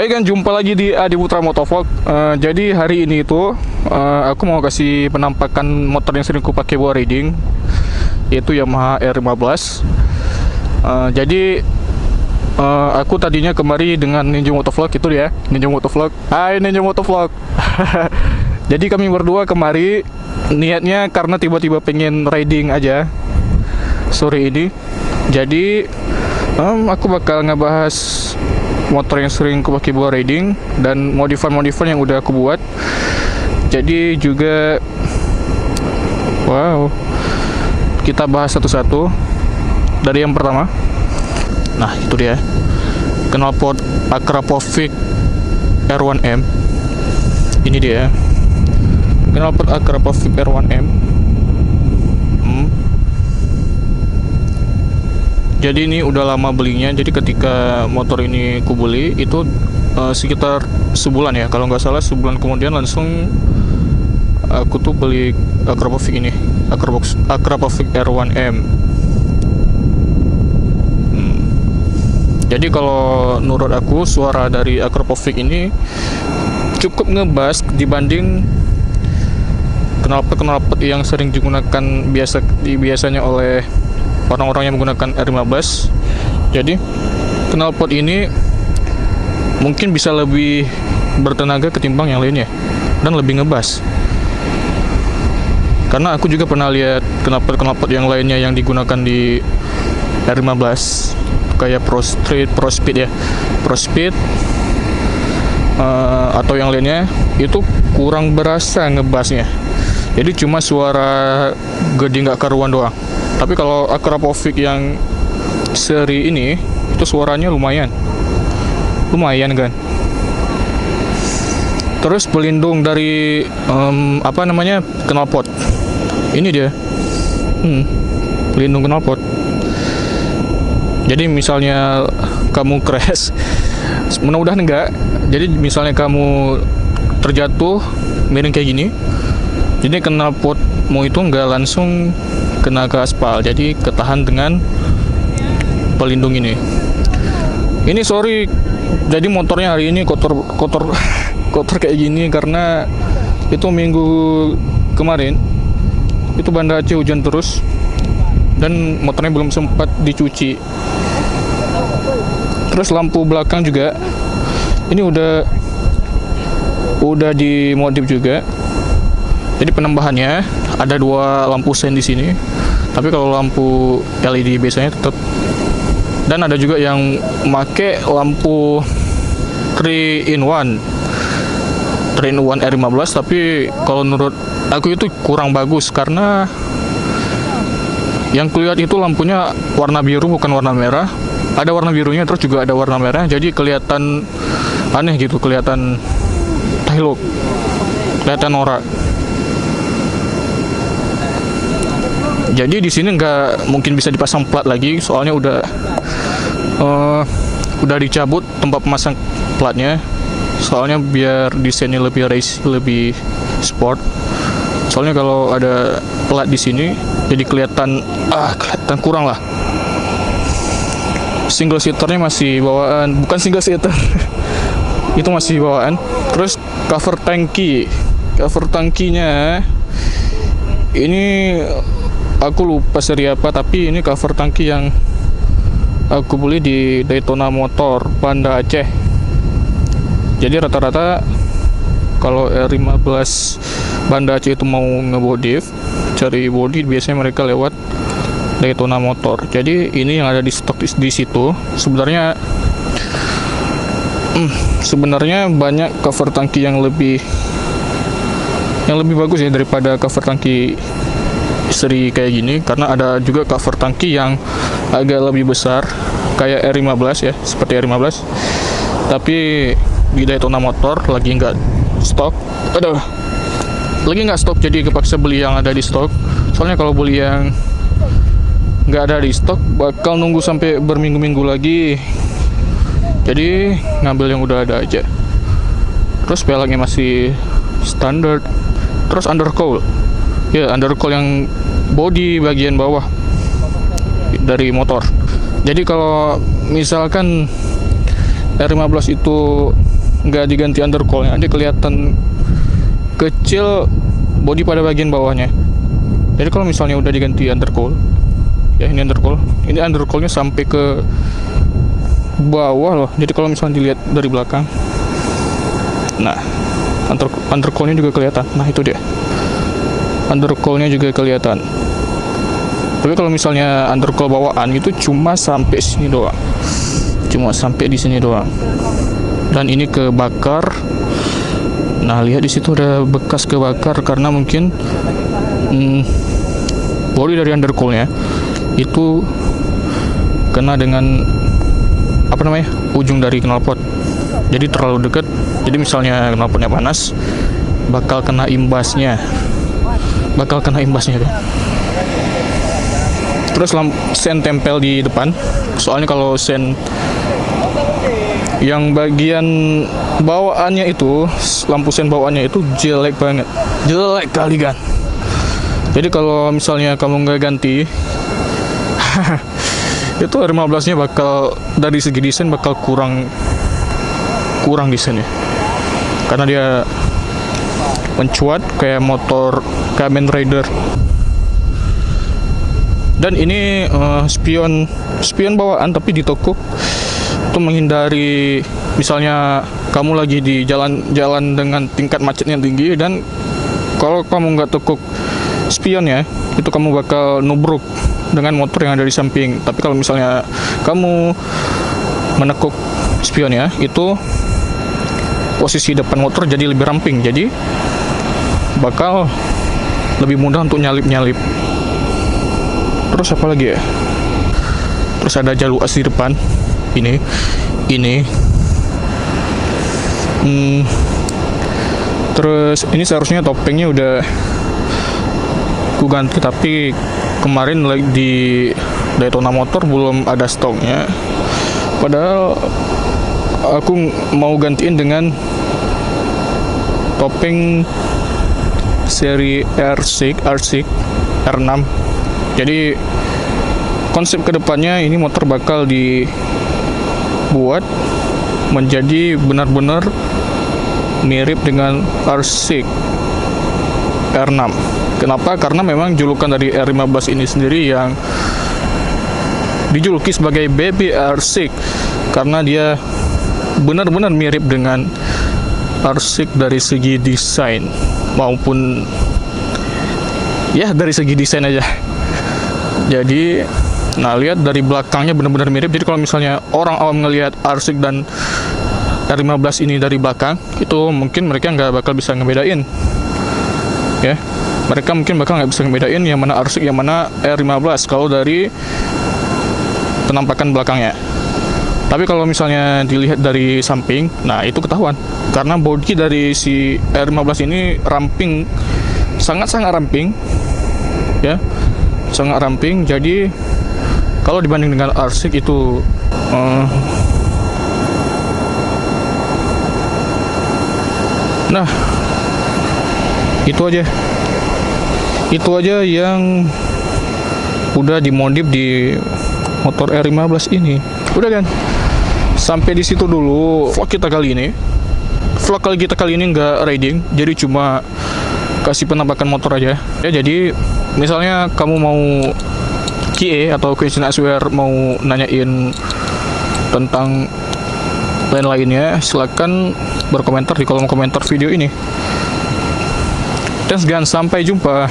Hai kan, jumpa lagi di Adi Putra Motovlog. Jadi hari ini itu aku mau kasih penampakan motor yang sering ku pakai buat riding, yaitu Yamaha R15. Jadi aku tadinya kemari dengan Ninja Motovlog, itu dia, Ninja Motovlog. Hai Ninja Motovlog. Jadi kami berdua kemari niatnya karena tiba-tiba pengen riding aja sore ini. Jadi aku bakal ngebahas motor yang sering aku pakai buat riding dan modifan-modifan yang udah aku buat. Jadi juga kita bahas satu-satu. Dari yang pertama, nah itu dia, knalpot Akrapovic R1M. Ini dia knalpot Akrapovic R1M. Jadi ini udah lama belinya. Jadi ketika motor ini ku beli itu sekitar sebulan ya, kalau nggak salah sebulan kemudian langsung aku tuh beli Akrapovic ini, Akrapovic R1M. Jadi kalau menurut aku suara dari Akrapovic ini cukup ngebas dibanding knalpot yang sering digunakan biasanya oleh orang-orang yang menggunakan R15. Jadi knalpot ini mungkin bisa lebih bertenaga ketimbang yang lainnya dan lebih ngebas. Karena aku juga pernah lihat knalpot yang lainnya yang digunakan di R15 kayak Pro Speed atau yang lainnya, itu kurang berasa ngebasnya. Jadi cuma suara gede nggak karuan doang. Tapi kalau Akrapovic yang seri ini itu suaranya lumayan kan. Terus pelindung dari knalpot. Ini dia. Pelindung knalpot. Jadi misalnya kamu crash, mudah-mudahan enggak. Jadi misalnya kamu terjatuh miring kayak gini, jadi knalpotmu itu enggak langsung kena ke aspal, jadi ketahan dengan pelindung ini. Ini sorry, jadi motornya hari ini kotor kayak gini karena itu minggu kemarin itu Banda Aceh hujan terus dan motornya belum sempat dicuci. Terus lampu belakang juga ini udah dimodif juga. Jadi penambahannya ada 2 lampu sen di sini. Tapi kalau lampu LED biasanya tetap. Dan ada juga yang make lampu 3-in-1 R15, tapi kalau menurut aku itu kurang bagus karena yang kulihat itu lampunya warna biru bukan warna merah. Ada warna birunya terus juga ada warna merah. Jadi kelihatan aneh gitu, kelihatan look, kelihatan norak. Jadi di sini nggak mungkin bisa dipasang plat lagi, soalnya udah dicabut tempat pemasang platnya. Soalnya biar desainnya lebih race, lebih sport. Soalnya kalau ada plat di sini, jadi kelihatan kurang lah. Single seaternya masih bawaan, bukan single seater. Itu masih bawaan. Terus cover tangkinya ini aku lupa seri apa, tapi ini cover tangki yang aku beli di Daytona Motor Banda Aceh. Jadi rata-rata kalau R15 Banda Aceh itu mau ngebodif, cari body biasanya mereka lewat Daytona Motor. Jadi ini yang ada di stok di situ. Sebenarnya banyak cover tangki yang lebih bagus ya daripada cover tangki seri kayak gini, karena ada juga cover tangki yang agak lebih besar kayak R15 ya, seperti R15, tapi di Daytona Motor lagi nggak stok. Jadi kepaksa beli yang ada di stok. Soalnya kalau beli yang nggak ada di stok bakal nunggu sampai berminggu-minggu lagi. Jadi ngambil yang udah ada aja. Terus peleknya masih standar. Terus undercowl yang body bagian bawah dari motor. Jadi kalau misalkan R15 itu nggak diganti undercoilnya, dia kelihatan kecil bodi pada bagian bawahnya. Jadi kalau misalnya udah diganti undercoil, ya ini undercoilnya sampai ke bawah loh. Jadi kalau misalnya dilihat dari belakang, nah undercoilnya juga kelihatan. Nah itu dia, undercoilnya juga kelihatan. Tapi kalau misalnya undercoil bawaan itu cuma sampai sini doang, cuma sampai di sini doang. Dan ini kebakar. Nah lihat di situ ada bekas kebakar karena mungkin bodi dari undercoilnya itu kena dengan ujung dari knalpot. Jadi terlalu dekat. Jadi misalnya knalpotnya panas, bakal kena imbasnya tuh. Terus sen tempel di depan. Soalnya kalau sen yang bagian bawaannya itu, lampu sen bawaannya itu jelek banget, jelek kali kan. Jadi kalau misalnya kamu nggak ganti itu R15 nya bakal dari segi desain bakal kurang desainnya, karena dia mencuat kayak motor Kamen Rider. Dan ini spion bawaan tapi ditekuk untuk menghindari misalnya kamu lagi di jalan dengan tingkat macetnya tinggi, dan kalau kamu nggak tekuk spionnya itu kamu bakal nubruk dengan motor yang ada di samping. Tapi kalau misalnya kamu menekuk spionnya, itu posisi depan motor jadi lebih ramping, jadi bakal lebih mudah untuk nyalip. Terus apa lagi ya? Terus ada jalur as di depan. Ini. Terus ini seharusnya topengnya udah ku ganti, tapi kemarin lagi di Daytona Motor belum ada stoknya. Padahal aku mau gantiin dengan topeng seri R6 R6. Jadi konsep kedepannya ini motor bakal dibuat menjadi benar-benar mirip dengan R6 R6. Kenapa? Karena memang julukan dari R15 ini sendiri yang dijuluki sebagai Baby R6, karena dia benar-benar mirip dengan R6 dari segi desain maupun ya dari segi desain aja. Jadi nah lihat dari belakangnya benar-benar mirip. Jadi kalau misalnya orang awam ngelihat R6 dan R15 ini dari belakang, itu mungkin mereka nggak bakal bisa ngebedain ya. Mereka mungkin bakal nggak bisa ngebedain yang mana R6 yang mana R15 kalau dari penampakan belakangnya. Tapi kalau misalnya dilihat dari samping, nah itu ketahuan, karena bodi dari si R15 ini ramping, sangat-sangat ramping ya, sangat ramping. Jadi kalau dibanding dengan R6 itu nah itu aja yang udah dimodif di motor R15 ini. Udah kan, sampai di situ dulu vlog kita kali ini. Nggak riding, jadi cuma kasih penampakan motor aja ya. Jadi misalnya kamu mau QA atau question answer, mau nanyain tentang lain-lainnya, silakan berkomentar di kolom komentar video ini. Dan sekian, sampai jumpa.